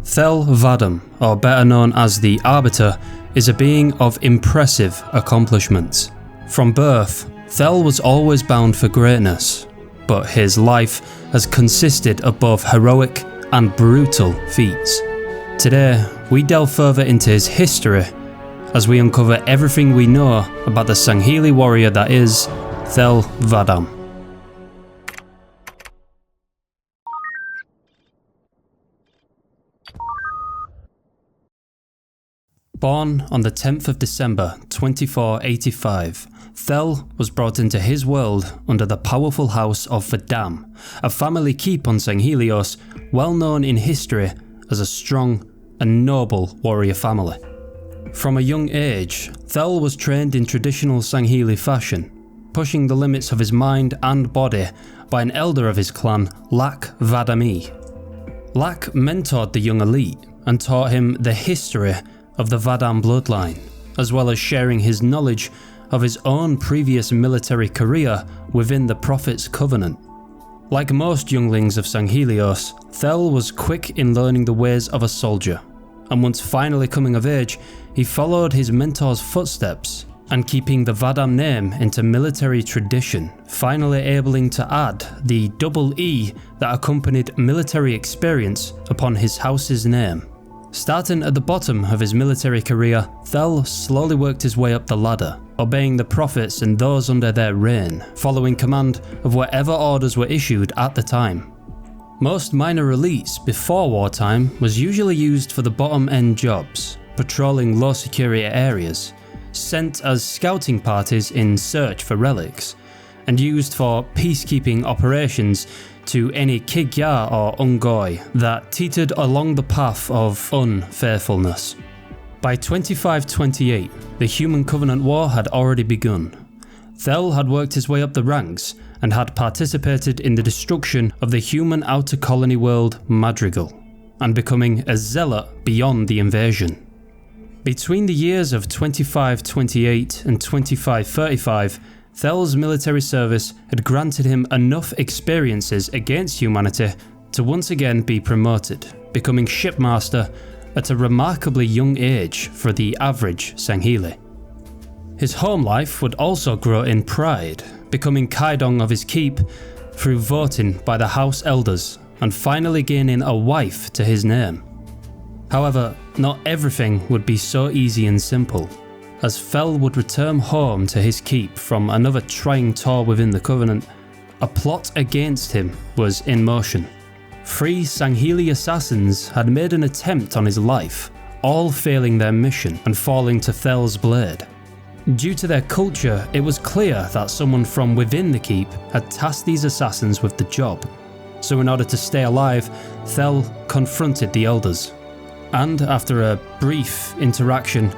Thel Vadam, or better known as the Arbiter, is a being of impressive accomplishments. From birth, Thel was always bound for greatness, but his life has consisted of both heroic and brutal feats. Today, we delve further into his history as we uncover everything we know about the Sangheli warrior that is Thel Vadam. Born on the 10th of December 2485, Thel was brought into his world under the powerful house of Vadam, a family keep on Sanghelios well known in history as a strong and noble warrior family. From a young age, Thel was trained in traditional Sangheli fashion, pushing the limits of his mind and body by an elder of his clan, Lak Vadami. Lak mentored the young elite and taught him the history of the Vadam bloodline, as well as sharing his knowledge of his own previous military career within the Prophet's Covenant. Like most younglings of Sanghelios, Thel was quick in learning the ways of a soldier, and once finally coming of age, he followed his mentor's footsteps and keeping the Vadam name into military tradition, finally able to add the double E that accompanied military experience upon his house's name. Starting at the bottom of his military career, Thel slowly worked his way up the ladder, obeying the prophets and those under their reign, following command of whatever orders were issued at the time. Most minor elites before wartime was usually used for the bottom-end jobs, patrolling low-security areas, sent as scouting parties in search for relics, and used for peacekeeping operations to any Kigya or Ungoi that teetered along the path of unfaithfulness. By 2528, the Human Covenant War had already begun. Thel had worked his way up the ranks and had participated in the destruction of the human outer colony world Madrigal, and becoming a zealot beyond the invasion. Between the years of 2528 and 2535, Thel's military service had granted him enough experiences against humanity to once again be promoted, becoming shipmaster at a remarkably young age for the average Sangheli. His home life would also grow in pride, becoming Kaidon of his keep through voting by the house elders and finally gaining a wife to his name. However, not everything would be so easy and simple, as Thel would return home to his keep from another trying tour within the Covenant. A plot against him was in motion. 3 Sangheli assassins had made an attempt on his life, all failing their mission and falling to Thel's blade. Due to their culture, it was clear that someone from within the keep had tasked these assassins with the job. So in order to stay alive, Thel confronted the elders. And after a brief interaction,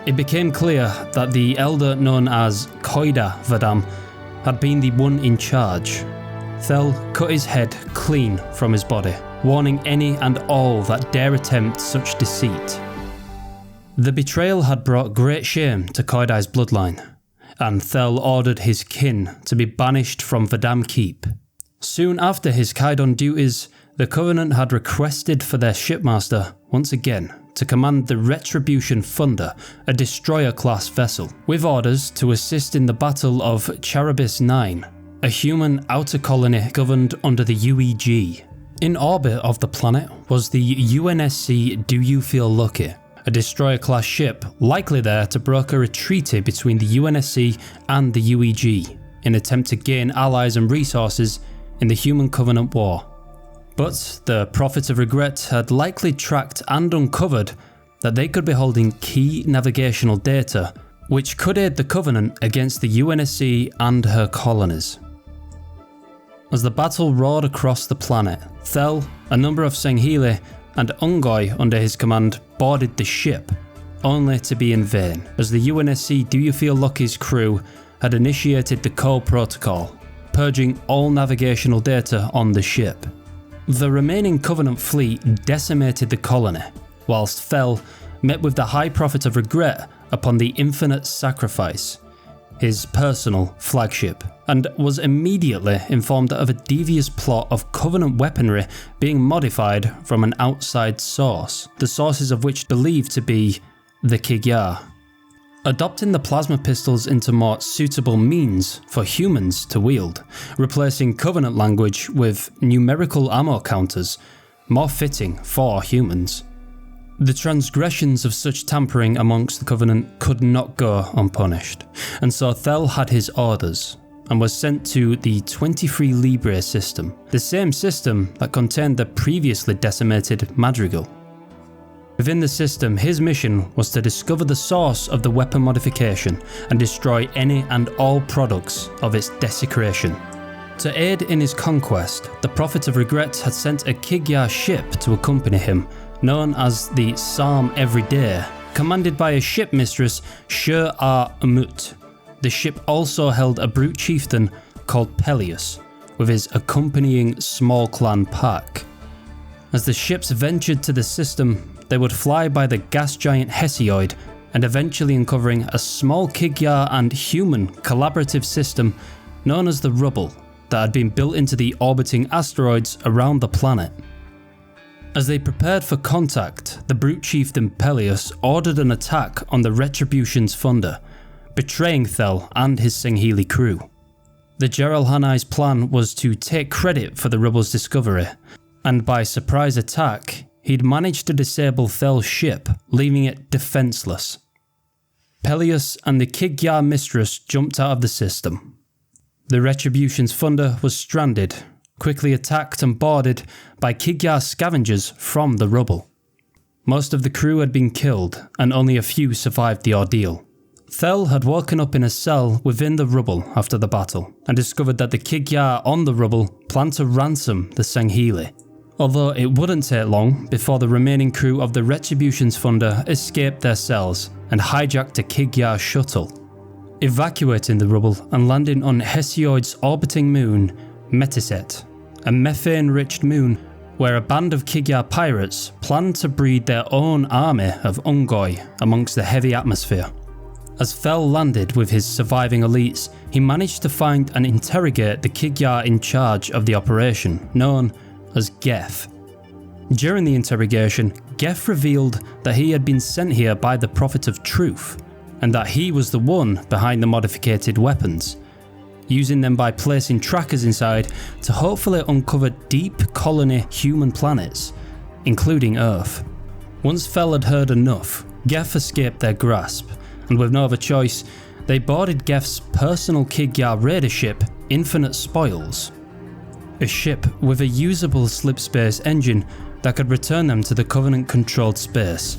it became clear that the elder known as Greatest Vadam had been the one in charge. Thel cut his head clean from his body, warning any and all that dare attempt such deceit. The betrayal had brought great shame to Kaidon's bloodline, and Thel ordered his kin to be banished from Vadam Keep. Soon after his Kaidon duties, the Covenant had requested for their shipmaster, once again, to command the Retribution Thunder, a destroyer-class vessel, with orders to assist in the Battle of Charybdis IX, a human outer colony governed under the UEG. In orbit of the planet was the UNSC Do You Feel Lucky, a destroyer-class ship likely there to broker a treaty between the UNSC and the UEG, in attempt to gain allies and resources in the Human Covenant War. But the Prophet of Regret had likely tracked and uncovered that they could be holding key navigational data which could aid the Covenant against the UNSC and her colonies. As the battle roared across the planet, Thel, a number of Sangheli, and Ungoi under his command boarded the ship, only to be in vain, as the UNSC Do You Feel Lucky's crew had initiated the Cole Protocol, purging all navigational data on the ship. The remaining Covenant fleet decimated the colony, whilst Thel met with the High Prophet of Regret upon the Infinite Sacrifice, his personal flagship, and was immediately informed of a devious plot of Covenant weaponry being modified from an outside source, the sources of which believed to be the Kig-Yar. Adopting the plasma pistols into more suitable means for humans to wield, replacing Covenant language with numerical ammo counters, more fitting for humans. The transgressions of such tampering amongst the Covenant could not go unpunished, and so Thel had his orders, and was sent to the 23 Libre system, the same system that contained the previously decimated Madrigal. Within the system, his mission was to discover the source of the weapon modification and destroy any and all products of its desecration. To aid in his conquest, the Prophet of Regret had sent a Kig-Yar ship to accompany him, known as the Psalm Every Day, commanded by a ship mistress, Shur-Ar-Amut. The ship also held a brute chieftain called Peleus, with his accompanying small clan pack. As the ships ventured to the system, they would fly by the gas giant Hesiod, and eventually uncovering a small Kig-Yar and human collaborative system known as the Rubble that had been built into the orbiting asteroids around the planet. As they prepared for contact, the brute chieftain Peleus ordered an attack on the Retribution's funder, betraying Thel and his Sangheli crew. The Geralhanai's plan was to take credit for the Rubble's discovery, and by surprise attack, he'd managed to disable Thel's ship, leaving it defenseless. Peleus and the Kig-Yar mistress jumped out of the system. The Retribution's funder was stranded, quickly attacked and boarded by Kig-Yar scavengers from the Rubble. Most of the crew had been killed, and only a few survived the ordeal. Thel had woken up in a cell within the Rubble after the battle, and discovered that the Kig-Yar on the Rubble planned to ransom the Sangheli. Although it wouldn't take long before the remaining crew of the Retribution's funder escaped their cells and hijacked a Kig-Yar shuttle, evacuating the Rubble and landing on Hesiod's orbiting moon, Metiset, a methane-rich moon where a band of Kig-Yar pirates planned to breed their own army of Ungoi amongst the heavy atmosphere. As Thel landed with his surviving elites, he managed to find and interrogate the Kig-Yar in charge of the operation, known as Geth. During the interrogation, Geth revealed that he had been sent here by the Prophet of Truth, and that he was the one behind the modificated weapons, using them by placing trackers inside to hopefully uncover deep colony human planets, including Earth. Once Thel had heard enough, Geth escaped their grasp, and with no other choice, they boarded Geth's personal Kig-Yar raider ship, Infinite Spoils, a ship with a usable slipspace engine that could return them to the Covenant-controlled space.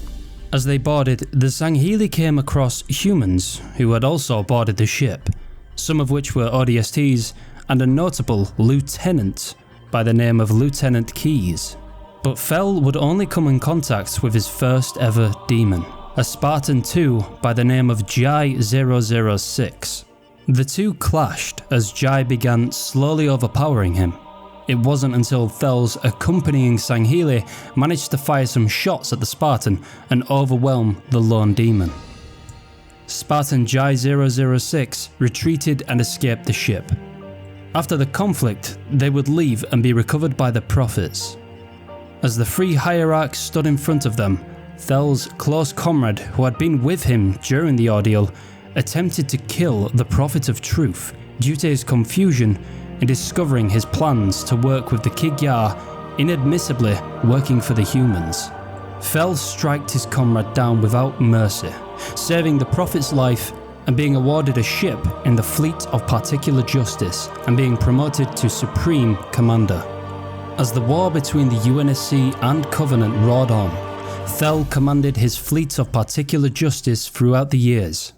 As they boarded, the Sangheli came across humans who had also boarded the ship, some of which were ODSTs, and a notable lieutenant by the name of Lieutenant Keys. But Thel would only come in contact with his first ever demon, a Spartan 2 by the name of Jai 006. The two clashed as Jai began slowly overpowering him. It wasn't until Thel's accompanying Sangheli managed to fire some shots at the Spartan and overwhelm the lone demon. Spartan Jai 006 retreated and escaped the ship. After the conflict, they would leave and be recovered by the Prophets. As the three hierarchs stood in front of them, Thel's close comrade, who had been with him during the ordeal, attempted to kill the Prophet of Truth due to his confusion in discovering his plans to work with the Kig-Yar, inadmissibly working for the humans. Thel striked his comrade down without mercy, saving the Prophet's life and being awarded a ship in the Fleet of Particular Justice and being promoted to Supreme Commander. As the war between the UNSC and Covenant roared on, Thel commanded his Fleet of Particular Justice throughout the years,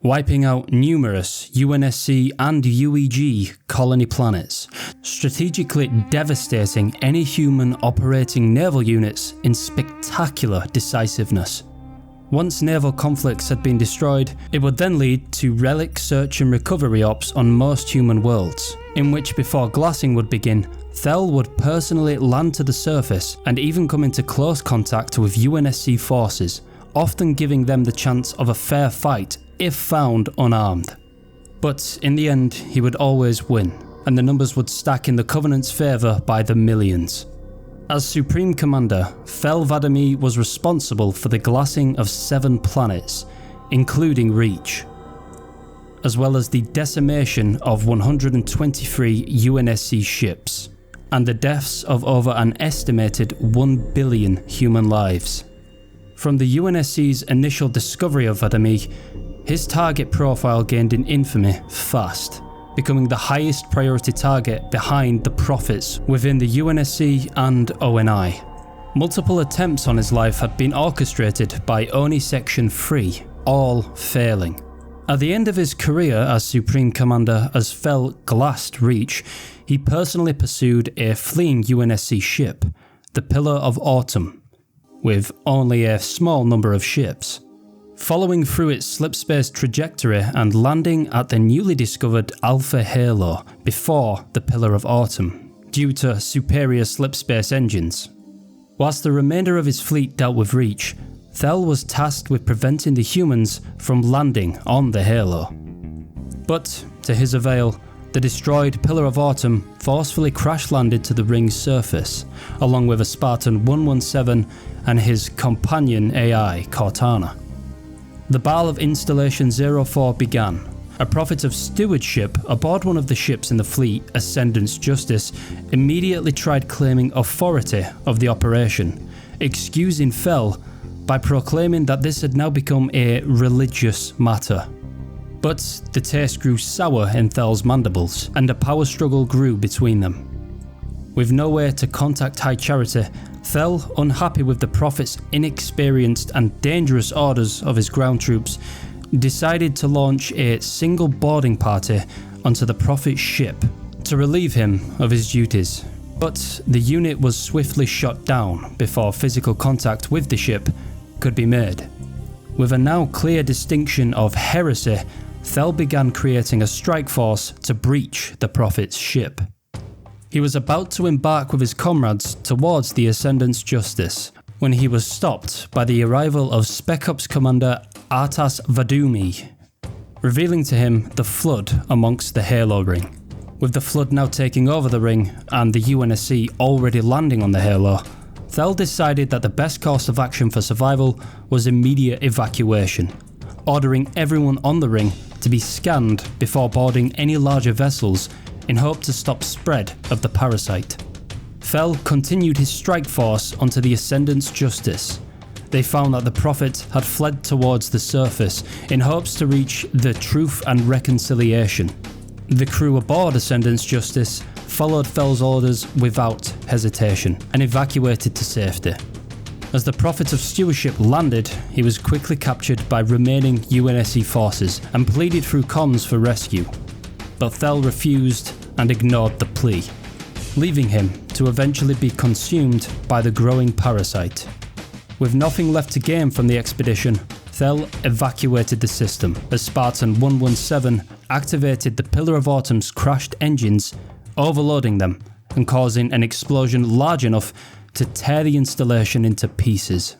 wiping out numerous UNSC and UEG colony planets, strategically devastating any human operating naval units in spectacular decisiveness. Once naval conflicts had been destroyed, it would then lead to relic search and recovery ops on most human worlds, in which before glassing would begin, Thel would personally land to the surface and even come into close contact with UNSC forces, often giving them the chance of a fair fight if found unarmed. But in the end, he would always win, and the numbers would stack in the Covenant's favour by the millions. As Supreme Commander, Thel Vadam was responsible for the glassing of 7 planets, including Reach, as well as the decimation of 123 UNSC ships, and the deaths of over an estimated 1 billion human lives. From the UNSC's initial discovery of Vadam, his target profile gained in infamy fast, becoming the highest priority target behind the Prophets within the UNSC and ONI. Multiple attempts on his life had been orchestrated by ONI Section 3, all failing. At the end of his career as Supreme Commander, as Thel glassed Reach, he personally pursued a fleeing UNSC ship, the Pillar of Autumn, with only a small number of ships, following through its slipspace trajectory and landing at the newly discovered Alpha Halo before the Pillar of Autumn, due to superior slipspace engines. Whilst the remainder of his fleet dealt with Reach, Thel was tasked with preventing the humans from landing on the Halo. But, to his avail, the destroyed Pillar of Autumn forcefully crash-landed to the ring's surface, along with a Spartan 117 and his companion AI, Cortana. The Battle of Installation 04 began. A prophet of stewardship aboard one of the ships in the fleet, Ascendant's Justice, immediately tried claiming authority of the operation, excusing Thel by proclaiming that this had now become a religious matter. But the taste grew sour in Thel's mandibles, and a power struggle grew between them. With no way to contact High Charity, Thel, unhappy with the Prophet's inexperienced and dangerous orders of his ground troops, decided to launch a single boarding party onto the Prophet's ship to relieve him of his duties. But the unit was swiftly shot down before physical contact with the ship could be made. With a now clear distinction of heresy, Thel began creating a strike force to breach the Prophet's ship. He was about to embark with his comrades towards the Ascendant's Justice when he was stopped by the arrival of Spec Ops Commander Thel Vadam, revealing to him the Flood amongst the Halo Ring. With the Flood now taking over the ring and the UNSC already landing on the Halo, Thel decided that the best course of action for survival was immediate evacuation, ordering everyone on the ring to be scanned before boarding any larger vessels in hope to stop spread of the parasite. Thel continued his strike force onto the Ascendant's Justice. They found that the Prophet had fled towards the surface in hopes to reach the Truth and Reconciliation. The crew aboard Ascendant's Justice followed Thel's orders without hesitation and evacuated to safety. As the Prophet of Stewardship landed, he was quickly captured by remaining UNSC forces and pleaded through comms for rescue. But Thel refused and ignored the plea, leaving him to eventually be consumed by the growing parasite. With nothing left to gain from the expedition, Thel evacuated the system as Spartan 117 activated the Pillar of Autumn's crashed engines, overloading them and causing an explosion large enough to tear the installation into pieces.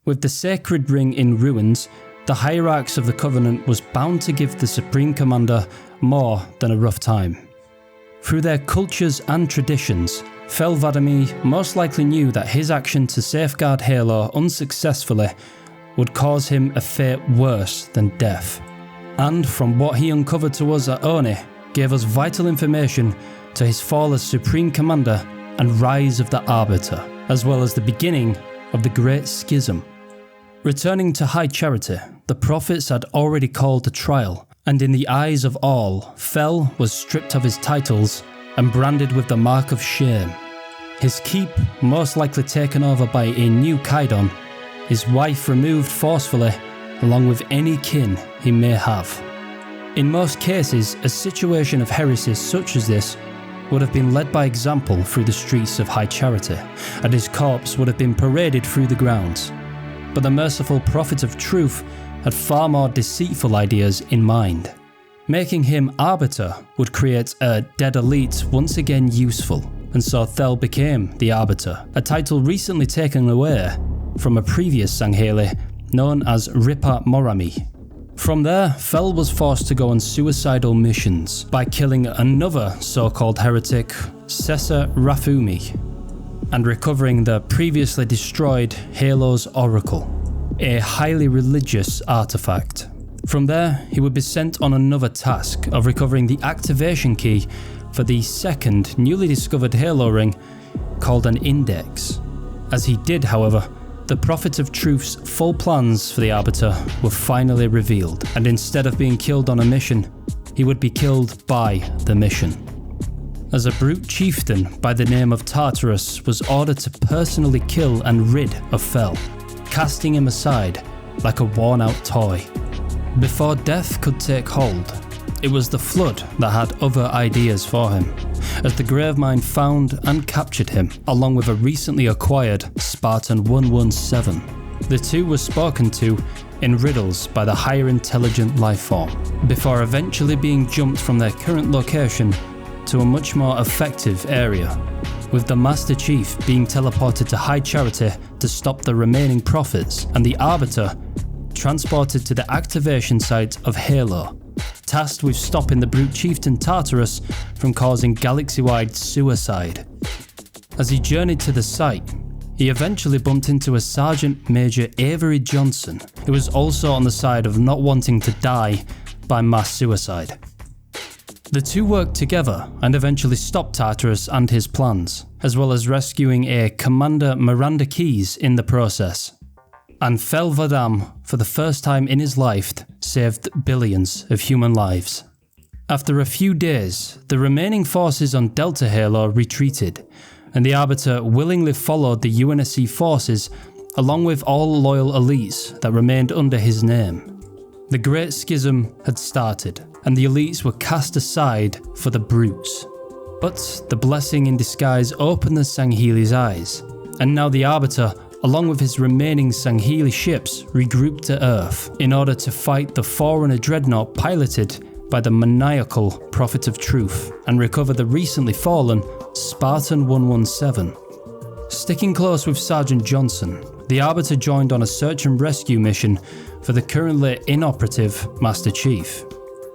With the sacred ring in ruins, the hierarchs of the Covenant was bound to give the Supreme Commander more than a rough time. Through their cultures and traditions, Thel Vadam most likely knew that his action to safeguard Halo unsuccessfully would cause him a fate worse than death. And from what he uncovered to us at ONI, gave us vital information to his fall as Supreme Commander and rise of the Arbiter, as well as the beginning of the Great Schism. Returning to High Charity, the Prophets had already called a trial, and in the eyes of all, Thel was stripped of his titles and branded with the mark of shame. His keep most likely taken over by a new Kaidon, his wife removed forcefully, along with any kin he may have. In most cases, a situation of heresy such as this would have been led by example through the streets of High Charity, and his corpse would have been paraded through the grounds. But the merciful Prophet of Truth had far more deceitful ideas in mind. Making him Arbiter would create a dead elite once again useful, and so Thel became the Arbiter, a title recently taken away from a previous Sangheli known as Ripper Morami. From there, Thel was forced to go on suicidal missions by killing another so-called heretic, Sessa Rafumi, and recovering the previously destroyed Halo's Oracle, a highly religious artifact. From there, he would be sent on another task of recovering the activation key for the second newly discovered Halo ring called an Index. As he did, however, the Prophet of Truth's full plans for the Arbiter were finally revealed, and instead of being killed on a mission, he would be killed by the mission. As a brute chieftain by the name of Tartarus was ordered to personally kill and rid of Thel, casting him aside like a worn-out toy. Before death could take hold, it was the Flood that had other ideas for him, as the Gravemind found and captured him, along with a recently acquired Spartan 117. The two were spoken to in riddles by the higher intelligent lifeform, before eventually being jumped from their current location to a much more effective area, with the Master Chief being teleported to High Charity to stop the remaining prophets, and the Arbiter transported to the activation site of Halo, tasked with stopping the brute chieftain Tartarus from causing galaxy-wide suicide. As he journeyed to the site, he eventually bumped into a Sergeant Major Avery Johnson, who was also on the side of not wanting to die by mass suicide. The two worked together and eventually stopped Tartarus and his plans, as well as rescuing a Commander Miranda Keyes in the process. And Thel Vadam, for the first time in his life, saved billions of human lives. After a few days, the remaining forces on Delta Halo retreated, and the Arbiter willingly followed the UNSC forces along with all loyal elites that remained under his name. The Great Schism had started, and the elites were cast aside for the brutes. But the blessing in disguise opened the Sangheli's eyes, and now the Arbiter, along with his remaining Sangheli ships, regrouped to Earth in order to fight the Forerunner dreadnought piloted by the maniacal Prophet of Truth and recover the recently fallen Spartan 117. Sticking close with Sergeant Johnson, the Arbiter joined on a search and rescue mission for the currently inoperative Master Chief.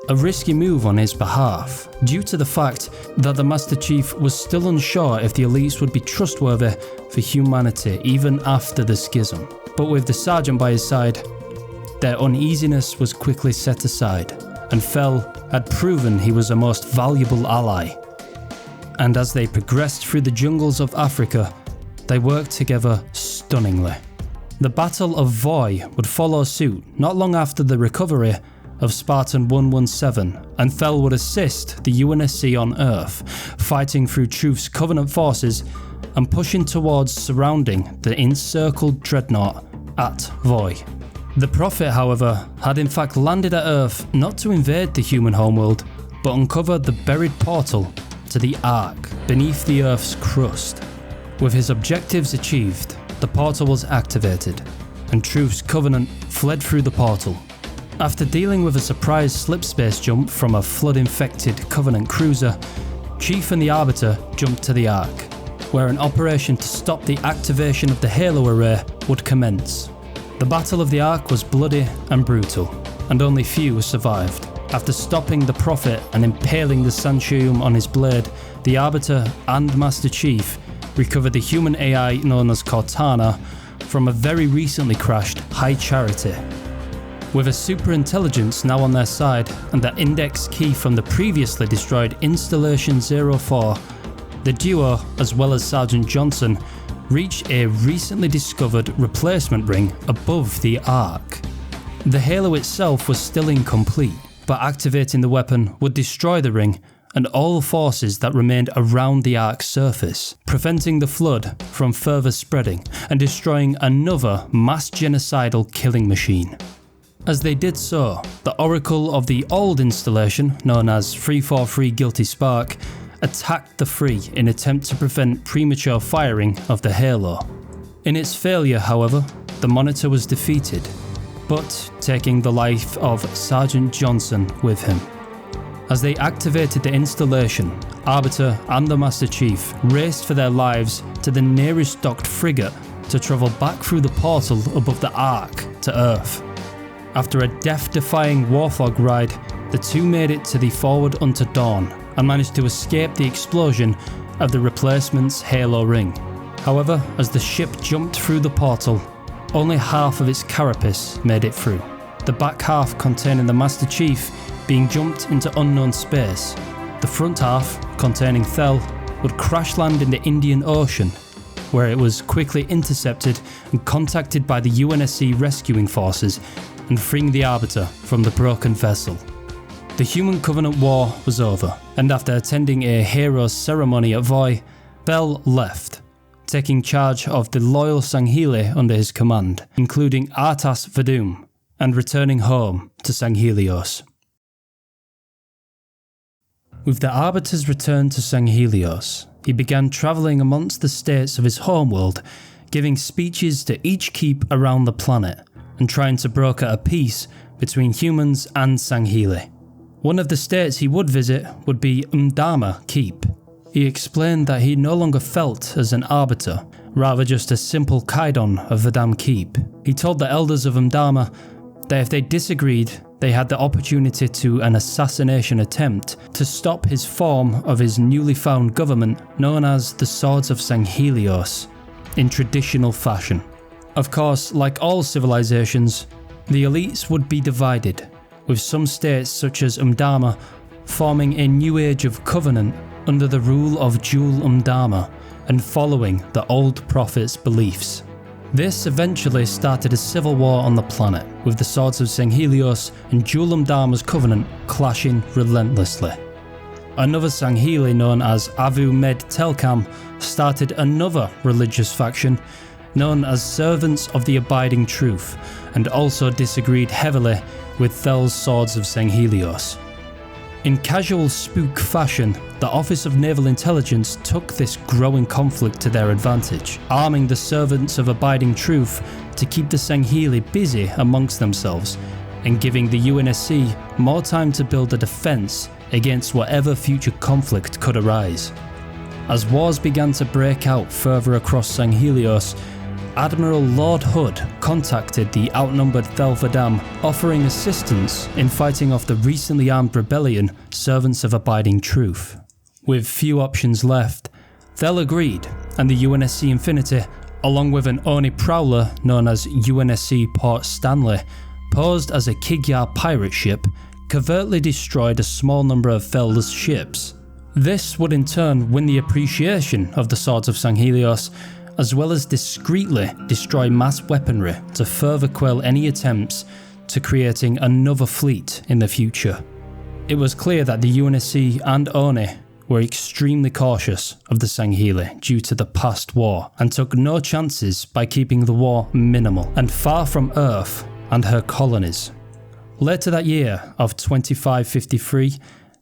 A risky move on his behalf, due to the fact that the Master Chief was still unsure if the elites would be trustworthy for humanity even after the schism. But with the Sergeant by his side, their uneasiness was quickly set aside, and Thel had proven he was a most valuable ally. And as they progressed through the jungles of Africa, they worked together stunningly. The Battle of Voi would follow suit not long after the recovery of Spartan 117, and Thel would assist the UNSC on Earth, fighting through Truth's Covenant forces and pushing towards surrounding the encircled dreadnought at Voi. The Prophet, however, had in fact landed at Earth not to invade the human homeworld, but uncover the buried portal to the Ark beneath the Earth's crust. With his objectives achieved, the portal was activated, and Truth's Covenant fled through the portal. After dealing with a surprise slipspace jump from a flood-infected Covenant cruiser, Chief and the Arbiter jumped to the Ark, where an operation to stop the activation of the Halo array would commence. The Battle of the Ark was bloody and brutal, and only few survived. After stopping the Prophet and impaling the Sanshiyum on his blade, the Arbiter and Master Chief recovered the human AI known as Cortana from a very recently crashed High Charity. With a superintelligence now on their side and the index key from the previously destroyed Installation 04, the duo, as well as Sergeant Johnson, reached a recently discovered replacement ring above the Ark. The Halo itself was still incomplete, but activating the weapon would destroy the ring and all forces that remained around the Ark's surface, preventing the flood from further spreading and destroying another mass genocidal killing machine. As they did so, the Oracle of the old installation, known as 343 Guilty Spark, attacked the Free in attempt to prevent premature firing of the Halo. In its failure, however, the Monitor was defeated, but taking the life of Sergeant Johnson with him. As they activated the installation, Arbiter and the Master Chief raced for their lives to the nearest docked frigate to travel back through the portal above the Ark to Earth. After a death-defying warthog ride, the two made it to the forward unto dawn and managed to escape the explosion of the replacement's Halo ring. However, as the ship jumped through the portal, only half of its carapace made it through. The back half containing the Master Chief being jumped into unknown space. The front half, containing Thel, would crash land in the Indian Ocean, where it was quickly intercepted and contacted by the UNSC rescuing forces and freeing the Arbiter from the broken vessel. The Human Covenant War was over, and after attending a hero's ceremony at Voi, Thel left, taking charge of the loyal Sangheli under his command, including Thel Vadam, and returning home to Sanghelios. With the Arbiter's return to Sanghelios, he began travelling amongst the states of his homeworld, giving speeches to each keep around the planet, and trying to broker a peace between humans and Sangheli. One of the states he would visit would be Umdama Keep. He explained that he no longer felt as an Arbiter, rather just a simple Kaidon of Vadam Keep. He told the elders of Umdama that if they disagreed, they had the opportunity to an assassination attempt to stop his form of his newly found government known as the Swords of Sanghelios in traditional fashion. Of course, like all civilizations, the elites would be divided, with some states such as Umdama forming a new age of covenant under the rule of Jul Umdama and following the old prophet's beliefs. This eventually started a civil war on the planet, with the Swords of Sanghelios and Jul Umdama's covenant clashing relentlessly. Another Sangheli known as Avu Med Telkam started another religious faction known as Servants of the Abiding Truth, and also disagreed heavily with Thel's Swords of Sanghelios. In casual spook fashion, the Office of Naval Intelligence took this growing conflict to their advantage, arming the Servants of Abiding Truth to keep the Sangheli busy amongst themselves, and giving the UNSC more time to build a defence against whatever future conflict could arise. As wars began to break out further across Sanghelios, Admiral Lord Hood contacted the outnumbered Thel Vadam, offering assistance in fighting off the recently armed rebellion Servants of Abiding Truth. With few options left, Thel agreed, and the UNSC Infinity, along with an ONI prowler known as UNSC Port Stanley, posed as a Kigyar pirate ship, covertly destroyed a small number of Thel's ships. This would in turn win the appreciation of the Swords of Sanghelios, as well as discreetly destroy mass weaponry to further quell any attempts to creating another fleet in the future. It was clear that the UNSC and ONI were extremely cautious of the Sangheli due to the past war, and took no chances by keeping the war minimal and far from Earth and her colonies. Later that year of 2553,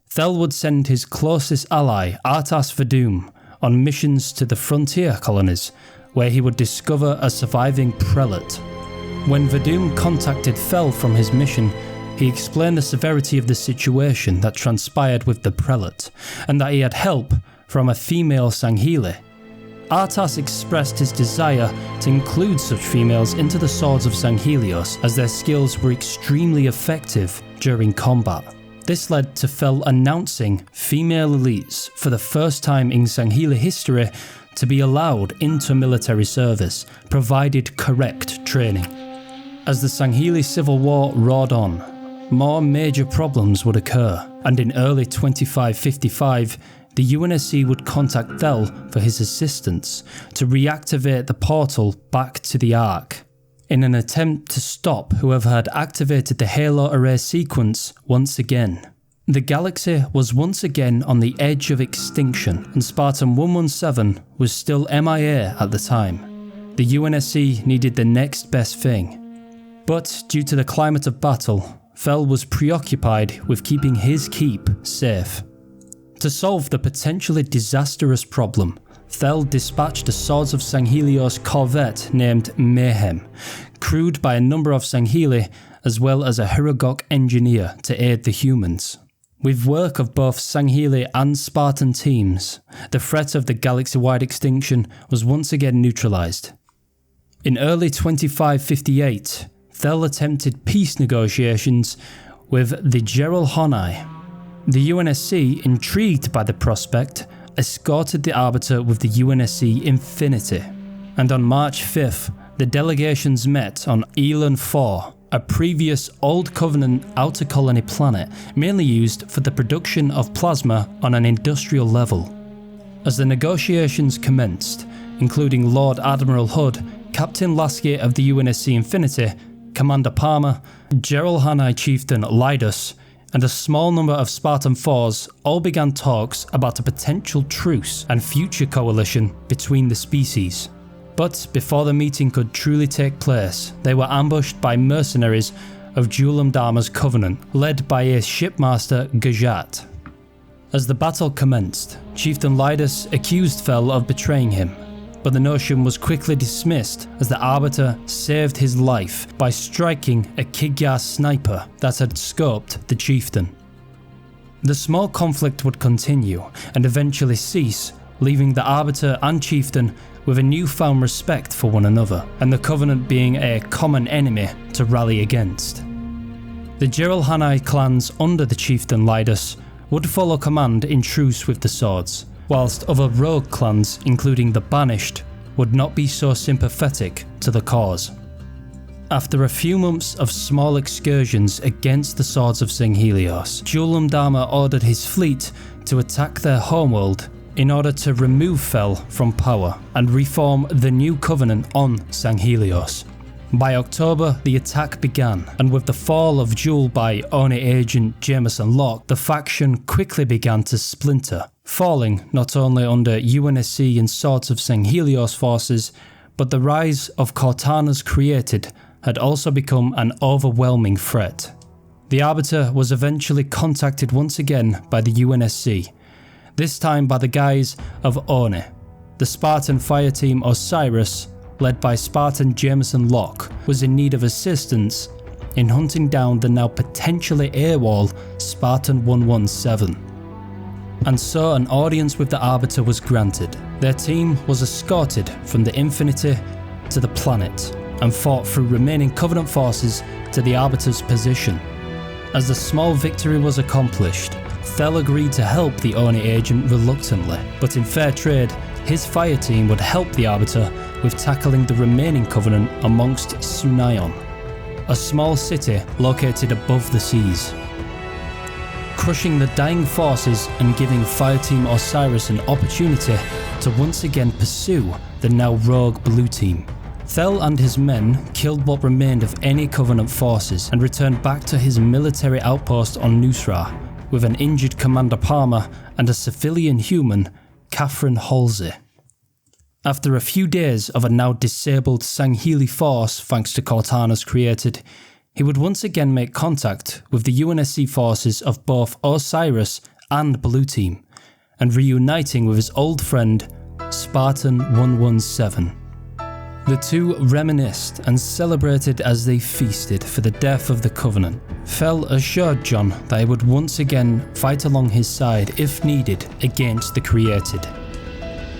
Thel would send his closest ally Thel Vadam on missions to the frontier colonies, where he would discover a surviving prelate. When Vadam contacted Thel from his mission, he explained the severity of the situation that transpired with the prelate, and that he had help from a female Sangheli. Artas expressed his desire to include such females into the Swords of Sanghelios, as their skills were extremely effective during combat. This led to Thel announcing female elites for the first time in Sangheli history to be allowed into military service, provided correct training. As the Sangheli Civil War roared on, more major problems would occur, and in early 2555, the UNSC would contact Thel for his assistance to reactivate the portal back to the Ark, in an attempt to stop whoever had activated the Halo array sequence once again. The galaxy was once again on the edge of extinction, and Spartan 117 was still MIA at the time. The UNSC needed the next best thing. But due to the climate of battle, Thel was preoccupied with keeping his keep safe. To solve the potentially disastrous problem, Thel dispatched a Swords of Sanghelios corvette named Mayhem, crewed by a number of Sangheli as well as a Hiragok engineer to aid the humans. With work of both Sangheli and Spartan teams, the threat of the galaxy-wide extinction was once again neutralised. In early 2558, Thel attempted peace negotiations with the ONI. The UNSC, intrigued by the prospect, escorted the Arbiter with the UNSC Infinity, and on March 5th, the delegations met on Elan 4, a previous Old Covenant outer colony planet mainly used for the production of plasma on an industrial level. As the negotiations commenced, including Lord Admiral Hood, Captain Lasky of the UNSC Infinity, Commander Palmer, Geralhani Chieftain Lydus, and a small number of Spartan 4s all began talks about a potential truce and future coalition between the species. But before the meeting could truly take place, they were ambushed by mercenaries of Julam Dharma's Covenant, led by a shipmaster Gajat. As the battle commenced, Chieftain Lydus accused Thel of betraying him, but the notion was quickly dismissed as the Arbiter saved his life by striking a Kigyar sniper that had scoped the chieftain. The small conflict would continue and eventually cease, leaving the Arbiter and chieftain with a newfound respect for one another, and the Covenant being a common enemy to rally against. The Geralhani clans under the chieftain Lydus would follow command in truce with the swords, whilst other rogue clans, including the Banished, would not be so sympathetic to the cause. After a few months of small excursions against the swords of Sanghelios, Julam Dharma ordered his fleet to attack their homeworld in order to remove Thel from power and reform the new covenant on Sanghelios. By October, the attack began, and with the fall of Jewel by ONI agent Jameson Locke, the faction quickly began to splinter, falling not only under UNSC and Swords of Sanghelios forces, but the rise of Cortana's Created had also become an overwhelming threat. The Arbiter was eventually contacted once again by the UNSC, this time by the guise of ONI. The Spartan fire team Osiris, led by Spartan Jameson Locke, was in need of assistance in hunting down the now potentially AWOL Spartan 117. And so an audience with the Arbiter was granted. Their team was escorted from the Infinity to the planet and fought through remaining Covenant forces to the Arbiter's position. As the small victory was accomplished, Thel agreed to help the ONI agent reluctantly, but in fair trade, his fire team would help the Arbiter with tackling the remaining Covenant amongst Sunayon, a small city located above the seas. Crushing the dying forces and giving Fireteam Osiris an opportunity to once again pursue the now rogue Blue Team. Thel and his men killed what remained of any Covenant forces and returned back to his military outpost on Nusra, with an injured Commander Palmer and a civilian human, Catherine Halsey. After a few days of a now disabled Sangheli force thanks to Cortana's Created, he would once again make contact with the UNSC forces of both Osiris and Blue Team, and reuniting with his old friend, Spartan 117. The two reminisced and celebrated as they feasted for the death of the Covenant. Thel assured John that he would once again fight along his side if needed against the Created.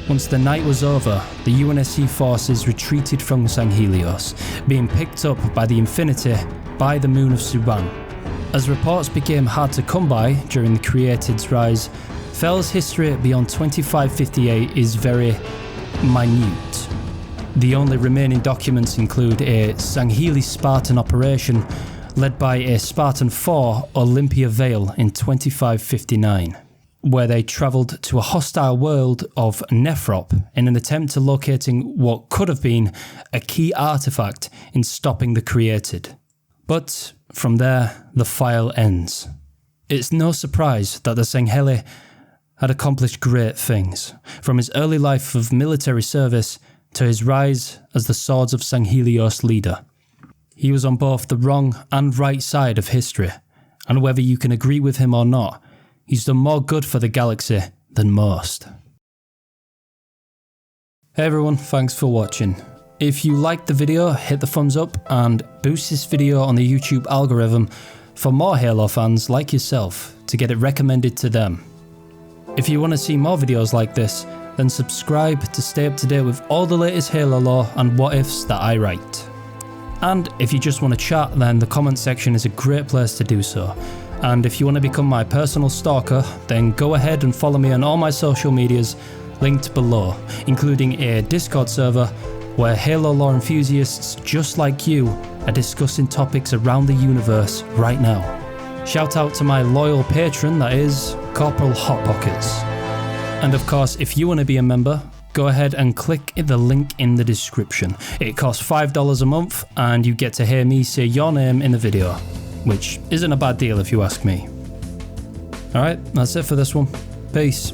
Once the night was over, the UNSC forces retreated from Sanghelios, being picked up by the Infinity by the moon of Suban. As reports became hard to come by during the Created's rise, Thel's history beyond 2558 is very minute. The only remaining documents include a Sangheli Spartan operation led by a Spartan 4 Olympia Vale in 2559. Where they travelled to a hostile world of Nephrop in an attempt to locating what could have been a key artifact in stopping the Created. But from there, the file ends. It's no surprise that the Sangheli had accomplished great things, from his early life of military service to his rise as the Swords of Sanghelios leader. He was on both the wrong and right side of history, and whether you can agree with him or not, he's done more good for the galaxy than most. Hey everyone, thanks for watching. If you liked the video, hit the thumbs up and boost this video on the YouTube algorithm for more Halo fans like yourself to get it recommended to them. If you want to see more videos like this, then subscribe to stay up to date with all the latest Halo lore and what ifs that I write. And if you just want to chat, then the comment section is a great place to do so. And if you want to become my personal stalker, then go ahead and follow me on all my social medias linked below, including a Discord server where Halo lore enthusiasts just like you are discussing topics around the universe right now. Shout out to my loyal patron, that is Corporal Hot Pockets. And of course, if you want to be a member, go ahead and click the link in the description. It costs $5 a month and you get to hear me say your name in the video, which isn't a bad deal if you ask me. Alright, that's it for this one. Peace.